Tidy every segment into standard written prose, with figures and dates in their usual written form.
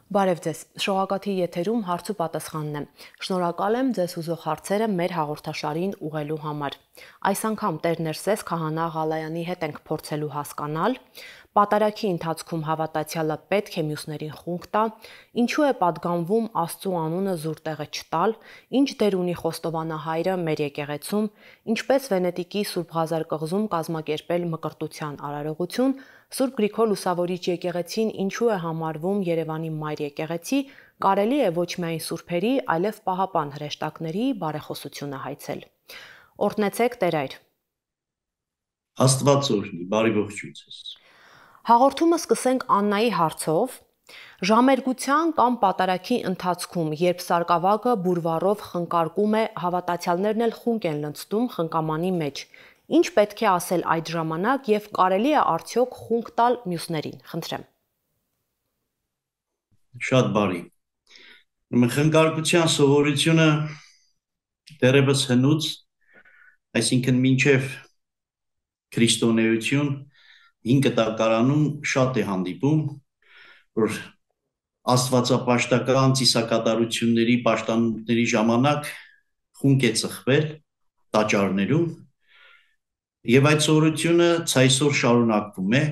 Բարև ձեզ, շողակաթի եթերում հարց ու պատասխանն է։ Շնորհակալ եմ ձեզ ուզող հարցերը մեր հաղորդաշարին ուղղելու համար։ Այս անգամ Տեր Ներսես Քահանա Ղալայանի հետ ենք փորձելու հասկանալ, պատարագի ընթացքում հավատացյալը պետք է մյուսներին խունկ տա, ինչու է պատգամվում Աստծու անունը զուր տեղը չտալ, ինչ դեր ունի Խոստովանահայրը մեր եկեղեցում, ինչպես Վենետիկի Սուրբ Ղազար կղզում կազմակերպել մկրտության արարողություն, Սուրբ Գրիգոր Լուսավորիչ եկեղեցին ինչու է համարվում Երևանի մայր եկեղեցի, կարելի է ոչ միայն սուրբերի, այլև պահապան հրեշտակների բարեխոսությունը հայցել։ Օրհնեցեք Տեր այր։ Աստված օրհնի, բարի ողջույն ձեզ։ Հաղորդումը սկսենք Աննայի հարցով։ Ժամերգության կամ պատարագի ընթացքում, երբ սարկավագը բուրվարով խնկարկում է, հավատացյալներն էլ խունկ են լցնում խնկամանի մեջ։ Ինչ պետք է ասել այդ ժամանակ եւ կարելի է արդյոք խունկ տալ մյուսներին։ Խնդրեմ։ Շատ բարի։ Խնկարկության սովորությունը դեռևս հնուց, այսինքն մինչև քրիստոնեություն 5 տակարանում շատ է հանդիպում, որ աստվածապաշտական ծիսակատարությունների, պաշտամունքների ժամանակ խունկ է ծխվել տաճարներում, եւ այդ սովորությունը ցայսօր շարունակվում է,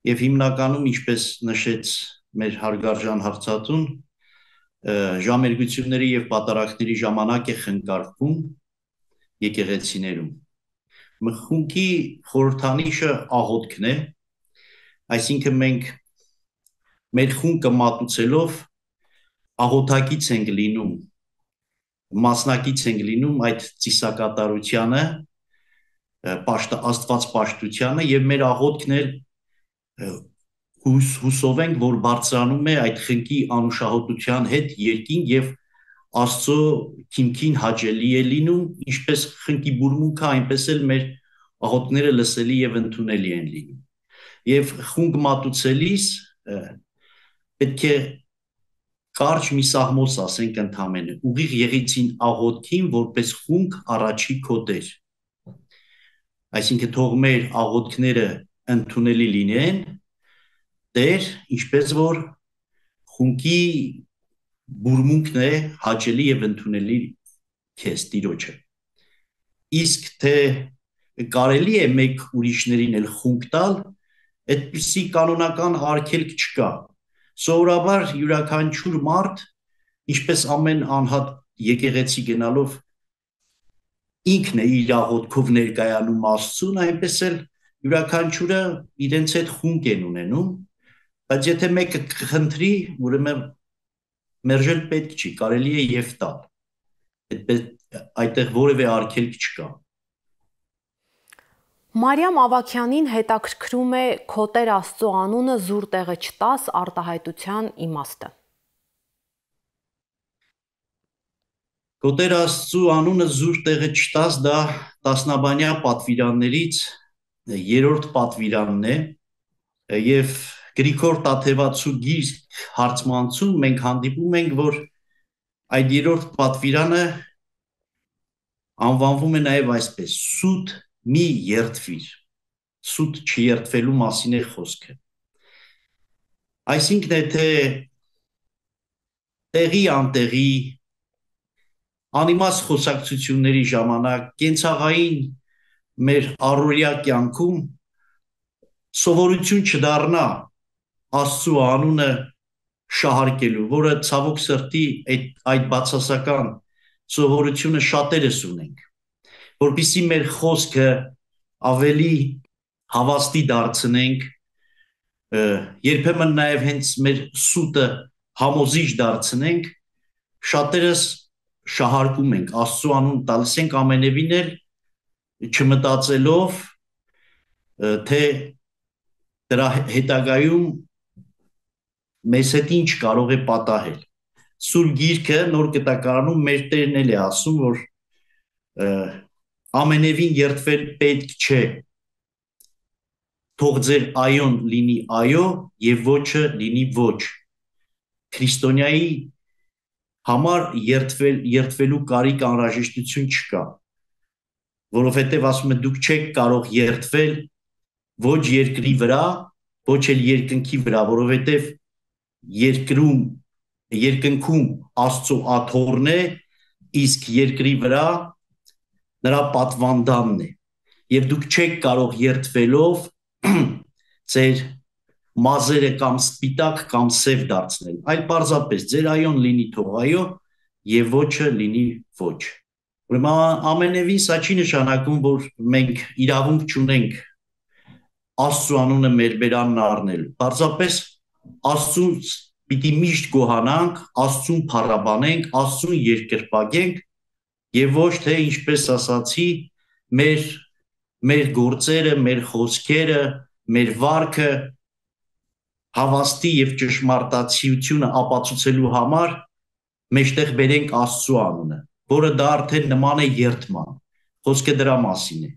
եւ հիմնականում, ինչպես նշեց մեր հարգարժան հարցատուն, ժամերգությունների եւ պատարագների ժամանակ է խնկարկվում եկեղեցիներում։ Խունկի խորհրդանիշը աղոթքն է, այսինքն մենք մեր խունկը մատուցելով աղոթակից ենք լինում, մասնակից ենք լինում այդ ծիսակատարությանը, Աստված պաշտությանը եւ մեր աղոթքն էլ հուսով ենք, որ բարձրանում է այդ խնկի անուշահոտության հետ երկինք եւ Աստծո քիմքին հաճելի է լինում, ինչպես խնկի բուրմունքը, այնպես էլ մեր աղոթքները լսելի եւ ընդունելի են լինում։ Եվ խունկ մատուցելիս պետք է կարճ մի սաղմոս ասենք ընդամենը, ուղիղ եղեցին աղոթքին, որպես խունկ առաջի քո Տեր։ Այսինքն թող մեր աղոթքները ընդունելի լինեն, Տեր, ինչպես որ խունկի բուրմունքն է հաճելի եւ ընդունելի քեզ Տիրոջը։ Իսկ թե կարելի է մեկ ուրիշներին էլ խունկ տալ, այդպիսի կանոնական արգելք չկա։ Սովորաբար յուրաքանչյուր մարդ, ինչպես ամեն անհատ եկեղեցի գնալով ինքն է իր աղոթքով ներկայանում Աստծուն, այնպես էլ յուրաքանչյուրը իրենց հետ խունկ են ունենում, բայց եթե մեկը խնդրի, ուրեմն մերժել պետք չի, կարելի է եւ տալ։ Այդտեղ որևէ արգելք չկա։ Մարիամ Ավագյանին հետաքրքրում է քո Տեր Աստծո անունը զուր տեղը չտաս արտահայտության իմաստը։ Քո Տեր Աստծո անունը զուր տեղը չտաս, դա տասնաբանյա պատվիրաններից 3-րդ պատվիրանն է, եւ Գրիգոր Տաթևացու գիրք հարցմանցում մենք հանդիպում ենք, որ այդ 3-րդ պատվիրանը անվանվում է նաև այսպես. սուտ մի երդվիր, սուտ չերդվելու մասին է խոսքը։ Այսինքն եթե տեղի անտեղի անիմաստ խոսակցությունների ժամանակ կենցաղային մեր առօրյա կյանքում սովորություն չդառնա Աստծո անունը շահարկելու, որը ցավոք սրտի այդ բացասական սովորությունը շատերս ունենք, որպեսզի մեր խոսքը ավելի հավաստի դարձնենք, երբեմն նաև հենց մեր սուտը համոզիչ դարձնենք, շատերս շահարկում ենք, Աստծո անուն տալիս ենք ամենևին էլ չմտածելով, թե դրա հետագայում մեզ հետ ինչ կարող է պատահել։ Սուրբ Գիրքը Նոր Կտակարանում մեր Տերն էլ է ասում, որ ամենևին երդվել պետք չէ, թող ձեր այոն լինի այո եւ ոչը լինի ոչ։ Քրիստոնյայի համար երդվելու կարիք անհրաժեշտություն չկա, որովհետև ասում է դուք չեք կարող երդվել ոչ երկրի վրա, ոչ էլ երկնքի վրա, որովհետև երկնքում Աստծո աթոռն է, իսկ երկրի վրա նրա պատվանդանն է։ Եվ դուք չեք կարող երթվելով ձեր մազերը կամ սպիտակ կամ սև դարձնել, այլ պարզապես ձեր այոն լինի թող այո եւ ոչը լինի ոչ։ Ուրեմն ամենևին սա չի նշանակում, որ մենք իրավունք չունենք Աստծո անունը մեր բերանն առնել։ Պարզապես Աստծուն պիտի միշտ գոհանանք, Աստծուն փառաբանենք, Աստծուն երկրպագենք եւ ոչ թե ինչպես ասացի, մեր գործերը, մեր խոսքերը, մեր վարքը հավաստի եւ ճշմարտացիությունը ապացուցելու համար մեջտեղ բերենք Աստծո անունը, որը դա արդեն նման է երդման։ Խոսքը դրա մասին է։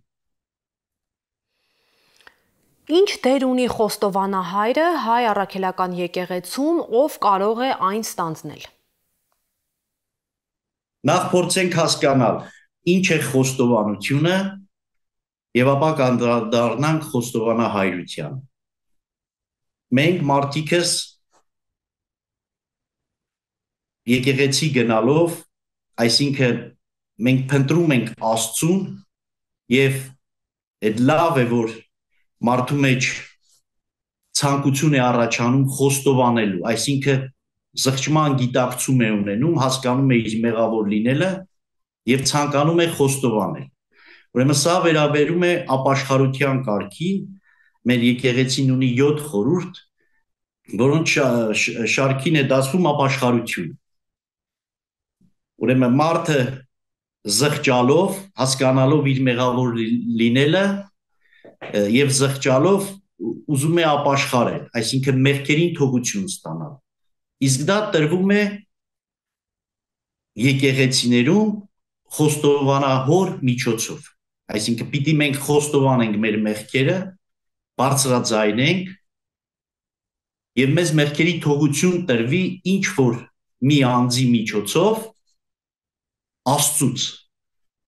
Ինչ դեր ունի խոստովանահայրը հայ առաքելական եկեղեցում, ով կարող է այն ստանձնել։ Նախ փորձենք հասկանալ ինչ է խոստովանությունը եւ ապա կանդրադառնանք խոստովանահայրությանը։ Մենք մարդիկս եկեղեցի գնալով, այսինքն մենք փնտրում ենք Աստծուն եւ այդ լավ է, որ մարդու մեջ ցանկություն է առաջանում խոստովանելու, այսինքն զղջման գիտակցում է ունենում, հասկանում է իր մեղավոր լինելը եւ ցանկանում է խոստովանել։ Ուրեմն սա վերաբերում է ապաշխարության կարգին, մեր եկեղեցին ունի 7 խորհուրդ, որոնց շարքին է դասվում ապաշխարություն։ Ուրեմն մարդը զղջալով, հասկանալով իր մեղավոր լինելը եւ զղջալով ուզում է ապաշխարել, այսինքն մեղքերին թողություն ստանալ։ Իսկ դա տրվում է եկեղեցիներում խոստովանահոր միջոցով, այսինքն պիտի մենք խոստովանենք մեր մեղքերը, բարձրաձայնենք եւ մեզ մեղքերի թողություն տրվի ինչ որ մի անձի միջոցով Աստծուց։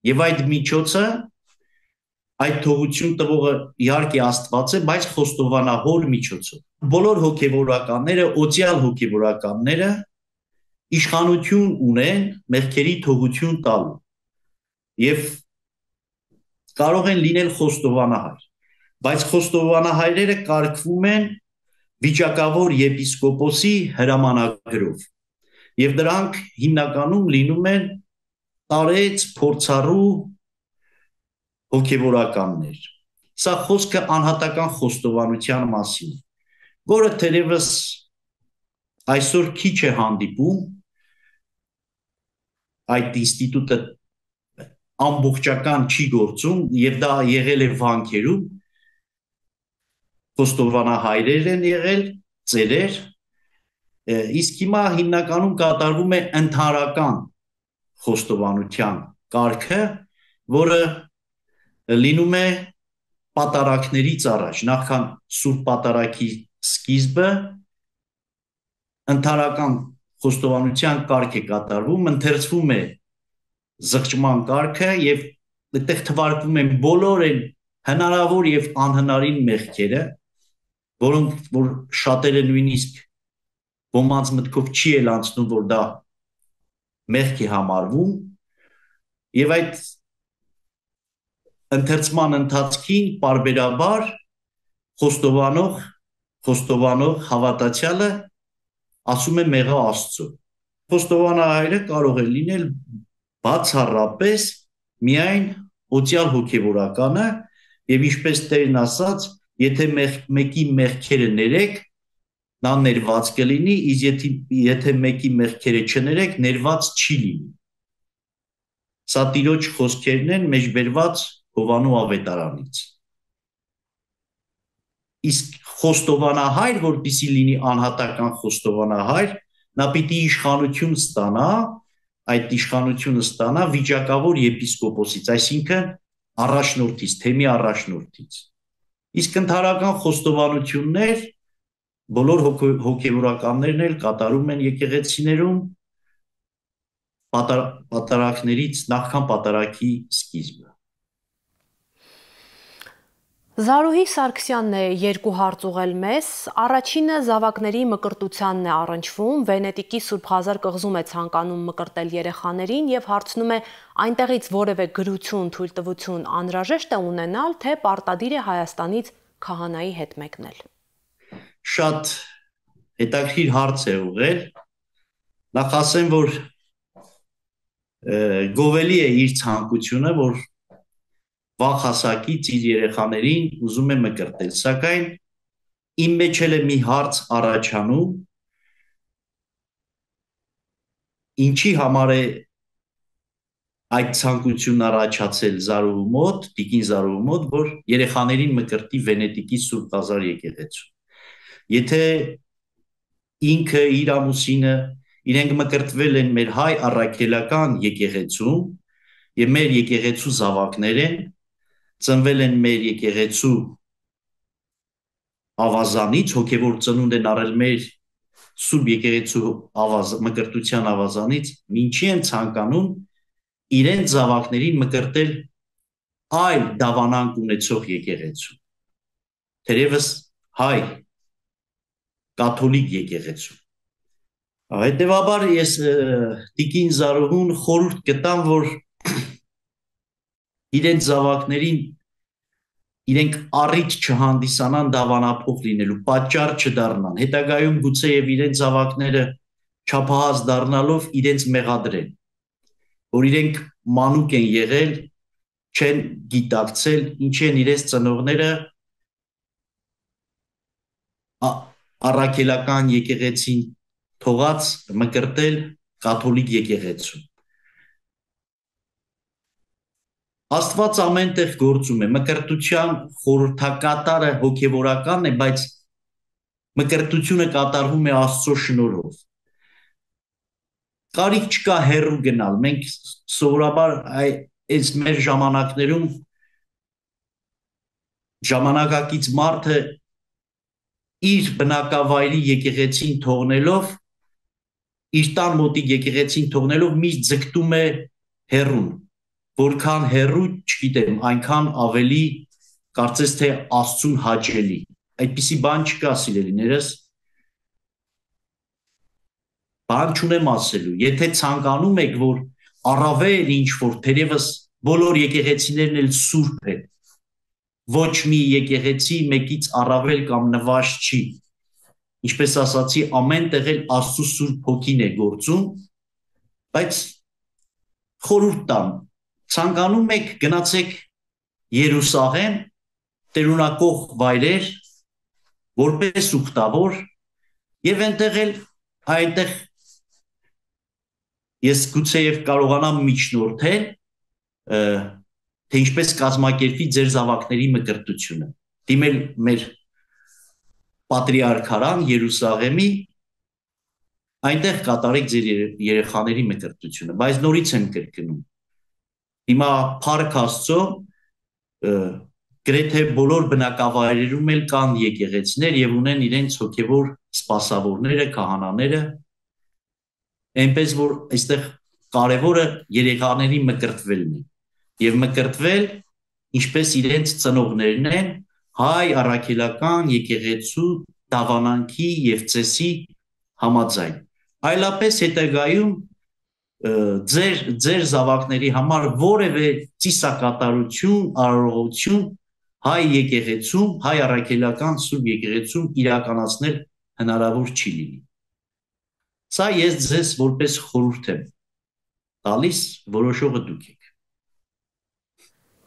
Եվ այդ միջոցը, այդ թողություն տվողը իհարկե Աստված է, բայց խոստովանահոր միջոցով։ Բոլոր հոգևորականները, օծյալ հոգևորականները իշխանություն ունեն մեղքերի թողություն տալու եւ կարող են լինել խոստովանահայր, բայց խոստովանահայրերը կարգվում են վիճակավոր եպիսկոպոսի հրամանագրով եւ դրանք հիմնականում լինում են տարեց փորձառու հոգևորականներ։ Սա խոսքը անհատական խոստովանության մասին է, որը թերևս այսօր քիչ է հանդիպում, այդ ինստիտուտը ամբողջական չի գործում եւ դա եղել է վանքերում, խոստովանահայրեր են եղել, ծերեր, իսկ հիմա հիմնականում կատարվում է ընդհանրական խոստովանության կարգը, որը լինում է պատարակներից առաջ, նախքան Սուրբ Պատարակի սկիզբը ընդհանրական խոստովանության կարգ է կատարվում, ընթերցվում է զղջման կարգը եւ այդտեղ թվարկվում են բոլոր այն հնարավոր եւ անհնարին մեղքերը, որոնք որ շատերը նույնիսկ ոմանց մտքով չի էլ անցնում, որ դա մեղք է համարվում, եւ այդ ընթերցման ընթացքին պարբերաբար խոստովանող հավատացյալը ասում է մեղա Աստծո։ Խոստովանահայրը կարող է լինել բացառապես միայն օծյալ հոգևորականը եւ ինչպես Տերն ասաց, եթե մեկի մեղքերը ներեք, նա ներված կլինի, իսկ եթե մեկի մեղքերը չներեք, ներված չի լինի։ Սա Տիրոջ խոսքերն են մեջբերված Հովանու ավետարանից։ Իսկ խոստովանահայր, որպեսզի լինի անհատական խոստովանահայր, նա պիտի իշխանություն ստանա, այդ իշխանությունը ստանա վիճակավոր եպիսկոպոսից, այսինքն առաջնորդից, թեմի առաջնորդից։ Իսկ ընդհանրական խոստովանություններ բոլոր հոգևորականներն էլ կատարում են եկեղեցիներում պատարակներից նախքան պատարակի սկիզբը։ Զարուհի Սարգսյանն է երկու հարց ուղղել մեզ։ Առաջինը զավակների մկրտությանն է առնչվում։ Վենետիկի Սուրբ Ղազար կղզում է ցանկանում մկրտել երեխաներին եւ հարցնում է այնտեղից որևէ գրություն, թույլտվություն անհրաժեշտ է ունենալ, թե պարտադիր է Հայաստանից քահանայի հետ մեկնել։ Շատ հետաքրքիր հարց է ուղղել։ Նախ ասեմ, որ գովելի է իր ցանկությունը, որ վաղ հասակից իր երեխաներին ուզում է մկրտել, սակայն իմ մեջ էլ է մի հարց առաջանում, ինչի համար է այդ ցանկությունն առաջացել Զարուհու մոտ, Տիկին Զարուհու մոտ, որ երեխաներին մկրտի Վենետիկի Սուրբ Ղազար եկեղեցու։ Եթե ինքը իր ամուսինը իրենք մկրտվել են մեր հայ առաքելական եկեղեցում եւ մեր եկեղեցու զավակներ են, ծնվել են մեր եկեղեցու ավազանից, հոգևոր ծնունդ են առել մեր Սուրբ եկեղեցու մկրտության ավազանից, ինչի են ցանկանում իրենց զավակներին մկրտել այլ դավանանք ունեցող եկեղեցու, թերևս հայ կաթոլիկ եկեղեցու։ Հետևաբար ես Տիկին Զարուհուն խորհուրդ կտամ, որ իրենց զավակներին իրենք առիթ չհանդիսանան դավանափոխ լինելու, պատճառ չդառնան, հետագայում գուցե եւ իրենց զավակները չափահաս դառնալով իրենց մեղադրեն, որ իրենք մանուկ են եղել, չեն գիտակցել, ինչ են իրենց ծնողները առաքելական եկեղեցին թողած մկրտել կաթոլիկ եկեղեցու։ Աստված ամենտեղ գործում է, մկրտության խորհրդակատարը հոգևորականն է, բայց մկրտությունը կատարվում է Աստծո շնորհով։ Կարիք չկա հեռու գնալ, մենք սովորաբար այս մեր ժամանակներում ժամանակակից մարդը իր բնակավայրի եկեղեցին թողնելով, իր տան մոտիկ եկեղեցին թողնելով միշտ ձգտում է հեռուն, որքան հեռու, չգիտեմ, այնքան ավելի կարծես թե Աստծուն հաճելի։ Այդպիսի բան չկա, սիրելիներս, բան չունեմ ասելու։ Եթե ցանկանում եք, որ առավել ինչ-որ թերևս բոլոր եկեղեցիներն էլ սուրբ են, ոչ մի եկեղեցի մեկից առավել կամ նվաշ չի։ Ինչպես ասացի, ամեն տեղ էլ Աստծո Սուրբ Հոգին է գործում, բայց խորհուրդ տամ, ցանկանում եք գնացեք Երուսաղեմ, տերունակող վայրեր, որպես ուխտավոր, եւ այնտեղ ես գուցեև կարողանամ միջնորդել, թե ինչպես կազմակերպի ձեր զավակների մկրտությունը, դիմել մեր պատրիարքարան Երուսաղեմի, այնտեղ կատարեք ձեր երեխաների մկրտությունը, բայց նորից եմ կրկնում, հիմա փառք Աստծո, գրեթե բոլոր բնակավայրերում էլ կան եկեղեցիներ եւ ունեն իրենց հոգևոր սպասավորները, քահանաները, այնպես որ այստեղ կարևորը երեխաների մկրտվելն է եւ մկրտվել ինչպես իրենց ծնողներն են հայ առաքելական եկեղեցու դավանանքի եւ ծեսի համաձայն, այլապես հետագայում ձեր զավակների համար որևէ ծիսակատարություն, արարողություն հայ եկեղեցում, հայ առաքելական Սուրբ եկեղեցում իրականացնել հնարավոր չի լինի։ Սա ես ձեզ որպես խորհուրդ եմ տալիս, որոշողը դուք եք։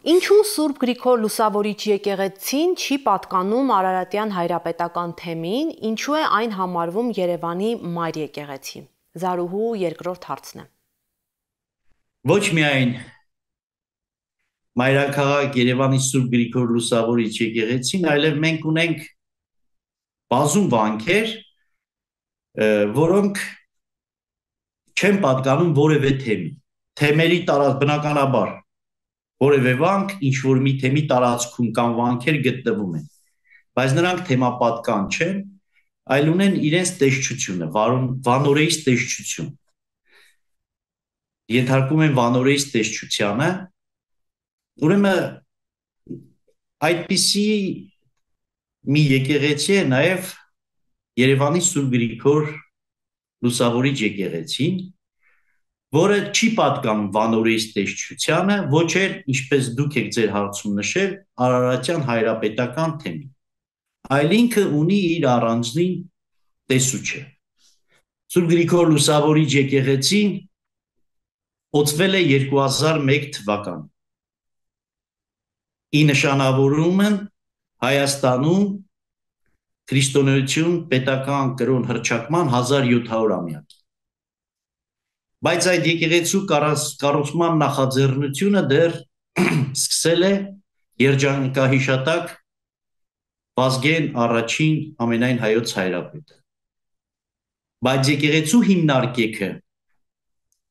Ինչու Սուրբ Գրիգոր Լուսավորիչ եկեղեցին չի պատկանում Արարատյան հայրապետական թեմին, ինչու է այն համարվում Երևանի մայր եկեղեցի։ Զարուհու երկրորդ հարցն է։ Ոչ միայն մայրաքաղաք Երևանի Սուրբ Գրիգոր Լուսավորիչ եկեղեցին, այլև մենք ունենք բազում վանքեր, որոնք չեն պատկանում որևէ թեմի։ Թեմերի բնականաբար որևէ վանք ինչ-որ մի թեմի տարածքում կամ վանքեր գտնվում են, բայց նրանք թեմապատկան չեն, այլ ունեն իրենց տեսչությունը, վանորեից տեսչություն։ Ենթարկում են վանորեից տեսչությանը, ուրեմն Այդպիսի մի եկեղեցի է նաև Երևանի Սուրբ Գրիգոր Լուսավորիչ եկեղեցին, որը չի պատկանում Վանորեից տեսչությանը, ոչ էլ, ինչպես դուք եք ձեր հարցում նշել, Արարատյան հայրապետական թեմին, այլ ինքը ունի իր առանձին տեսուչը։ Սուրբ Գրիգոր Լուսավորիչ եկեղեցին օծվել է 2001 թվականին։ Ի նշանավորում են Հայաստանում քրիստոնեություն պետական կրոն հռչակման 1700-ամյակի։ Բայց այդ եկեղեցու կառուցման նախաձեռնությունը դեռ սկսել է երջանկահիշատակ Վազգեն առաջին ամենայն հայոց հայրապետը։ Բայց եկեղեցու հիմնարկեքը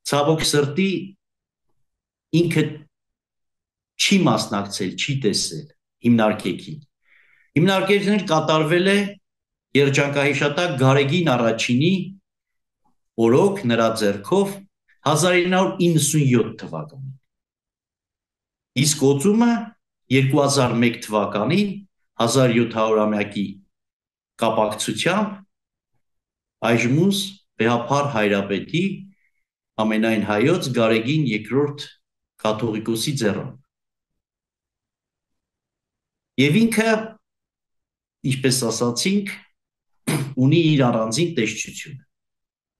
ցավոք սրտի ինքը չի մասնակցել, չի տեսել հիմնարկեքին։ Հիմնարկեքն կատարվել է երջանկահիշատակ Գարեգին առաջինի օրոք նրա ձեռքով 1997 թվականին։ Իսկ օծումը 2001 թվականին 1700-ամյակի կապակցությամբ այժմուս Վեհափար հայրապետի ամենայն հայոց Գարեգին II կաթողիկոսի ձեռամբ։ Եվ ինքը, ինչպես ասացինք, ունի իր առանձին տեսչությունը։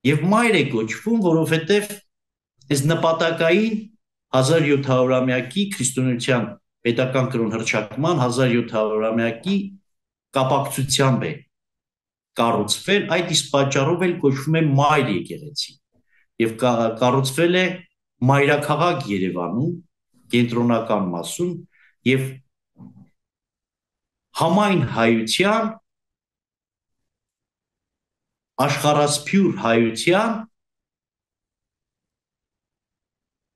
Եվ մայր է կոչվում, որովհետև այս նպատակային 1700-ամյակի քրիստոնեության պետական կրոն հռչակման 1700-ամյակի կապակցությամբ է կառուցվել, այդ իսկ պատճառով էլ կոչվում է մայր եկեղեցի եւ կառուցվել է մայրաքաղաք Երևանում, կենտրոնական մասում եւ համայն հայության, աշխարհասփյուր հայության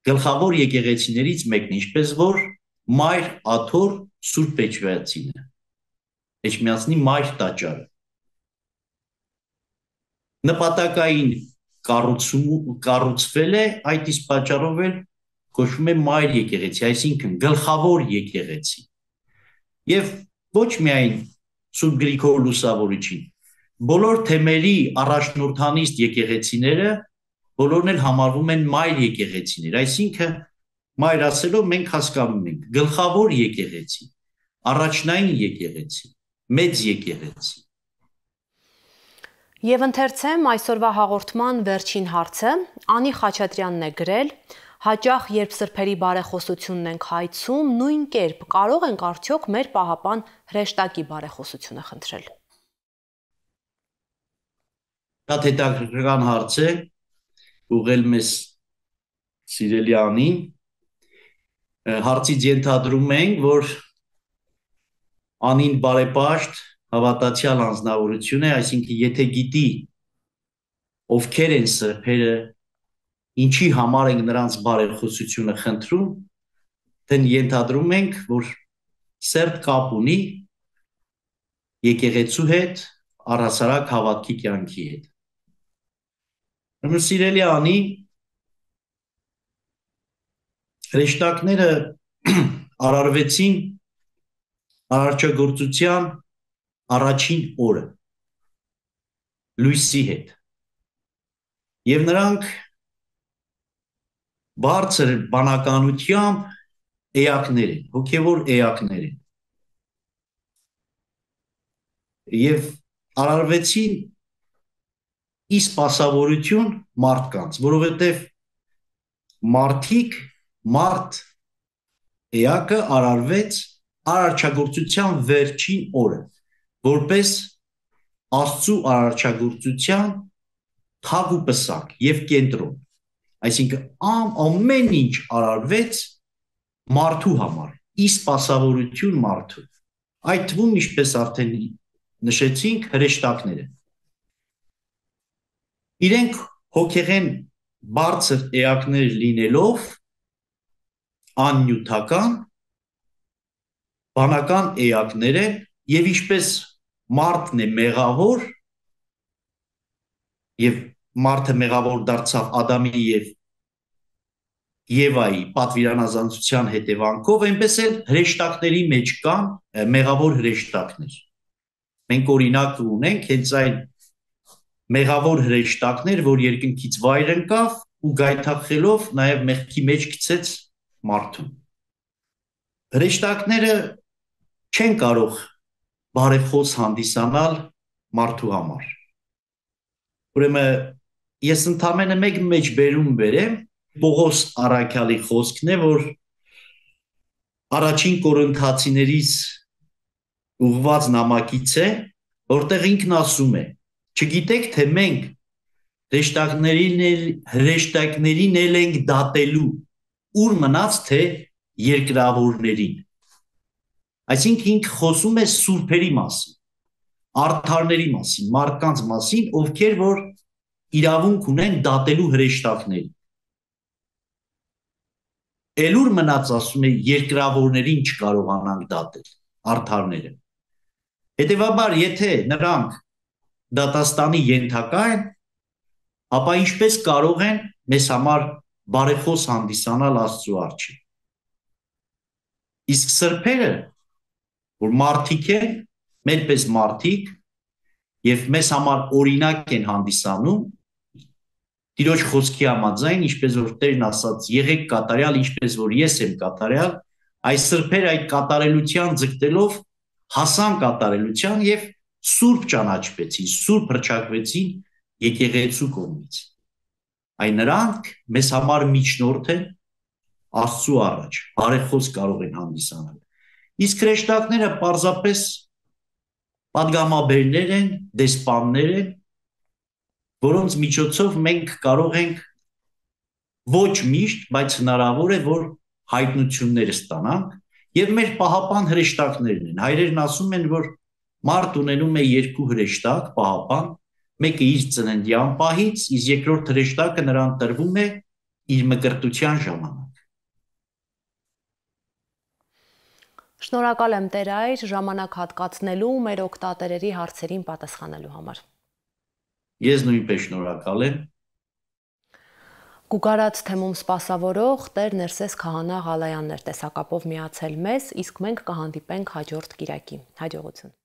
գլխավոր եկեղեցիներից մեկն, ինչպես որ Մայր Աթոր Սուրբ Էջմիածինը, Էջմիածնի մայր տաճարը։ Նպատակային կառուցվել է, այդ իսկ պատճառով էլ կոչվում է մայր եկեղեցի, այսինքն գլխավոր եկեղեցի։ Եվ ոչ միայն Սուրբ Գրիգոր Լուսավորիչին, բոլոր թեմերի առաջնորդանիստ եկեղեցիները բոլորն էլ համարվում են մայր եկեղեցիներ, այսինքն մայր ասելով մենք հասկանում ենք գլխավոր եկեղեցի, առաջնային եկեղեցի, մեծ եկեղեցի։ Եվ ընթերցեմ այսօրվա հաղորդման վերջին հարցը, Անի Խաչատրյանն է գրել. հաճախ երբ սրբերի բարեխոսությունն ենք հայցում, նույն կերպ կարող ենք արդյոք մեր պահապան հրեշտակի բարեխոսությունը խնդրել։ Դա հետաքրքրական հարց է, ուղղել մեզ սիրելի Անին, հարցից ենթադրում ենք, որ Անին բարեպաշտ հավատացյալ անձնավորություն է, այսինքն եթե գիտի ովքեր են սրբերը, ինչի համար ենք նրանց բարեխոսությունը խնդրում, դեն ենթադրում ենք, որ սերտ կապ ունի եկեղեցու հետ, առհասարակ հավատքի կյանքի հետ։ Սիրելի Անի, հրեշտակները արարվեցին արարչագործության առաջին օրը լույսի հետ եւ նրանք բարձր բանականությամբ էակներ են, հոգևոր էակներ են եւ արարվեցին ի սպասավորություն մարդկանց, որովհետեւ մարդ էակը արարվեց արարչագործության վերջին օրը, որպես Աստծու արարչագործության թագ ու պսակ եւ կենտրոն, այսինքն ամեն ինչ արարվեց մարդու համար, ի սպասավորություն մարդու, այդ թվում ինչպես արդեն նշեցինք հրեշտակները։ Իրենք հոգեղեն բարձր էակներ լինելով աննյութական բանական էակներ են եւ ինչպես մարդն է մեղավոր եւ մարդը մեղավոր դարձավ Ադամի եւ Եվայի պատվիրանազանցության հետևանքով, այնպես էլ հրեշտակների մեջ կան մեղավոր հրեշտակներ։ Մենք օրինակ ունենք հենց այն մեղավոր հրեշտակներ, որ երկնքից վայր ընկավ ու գայթակղելով նաև մեղքի մեջ գցեց մարդուն։ Հրեշտակները չեն կարող բարեխոս հանդիսանալ մարդու համար։ Ուրեմն ես ընդամենը մեկ մեջ բերում բերեմ Պողոս առաքյալի խոսքն է, որ առաջին Կորինթացիներից ուղված նամակից է, որտեղ ինքն ասում է. չգիտեք, թե մենք հրեշտակներին էլ ենք դատելու, ուր մնաց թե երկրավորներին։ Այսինքն ինքը խոսում է սուրբերի մասին, արդարների մասին, մարդկանց մասին, ովքեր որ իրավունք ունեն դատելու հրեշտակներին։ Էլ ուր մնաց, ասում է, երկրավորներին չկարողանանք դատել, արդարները։ Հետևաբար, եթե նրանք դատաստանի ենթակա են, ապա ինչպես կարող են մեզ համար բարեխոս հանդիսանալ Աստծու առջև։ Իսկ սրբերը, որ մարդիկ են, մեր պես մարդիկ, եւ մեզ համար օրինակ են հանդիսանում, Տիրոջ խոսքի համաձայն, ինչպես որ Տերն ասաց, եղեք կատարյալ, ինչպես որ ես եմ կատարյալ, այս սրբերը այդ կատարելության ձգտելով հասան կատարելության եւ սուրբ ճանաչվեցին, սուրբ հռչակվեցին եկեղեցու կողմից։ Այն նրանք մեզ համար միջնորդ են Աստծու առաջ, բարեխոս կարող են հանդիսանալ։ Իսկ հրեշտակները պարզապես պատգամաբերներ են, դեսպաններ են, որոնց միջոցով մենք կարող ենք ոչ միշտ, բայց հնարավոր է, որ հայտնություններ ստանանք, եւ մեր պահապան հրեշտակներն են։ Հայրերն ասում են, որ մարդ ունենում է երկու հրեշտակ, պահապան, մեկը իր ծննդյան պահից, իսկ երկրորդ հրեշտակը նրան տրվում է իր մկրտության ժամանակ։ Շնորհակալ եմ Տեր Այր ժամանակ հատկացնելու մեր օգտատերերի հարցերին պատասխանելու համար։ Ես նույնպես շնորհակալ եմ։ Գուգարած թեմում սպասավորող Տեր Ներսես Քահանա Ղալայանն էր տեսակապով միացել մեզ, իսկ մենք կհանդիպենք հաջորդ կիրակի։ Հաջողություն։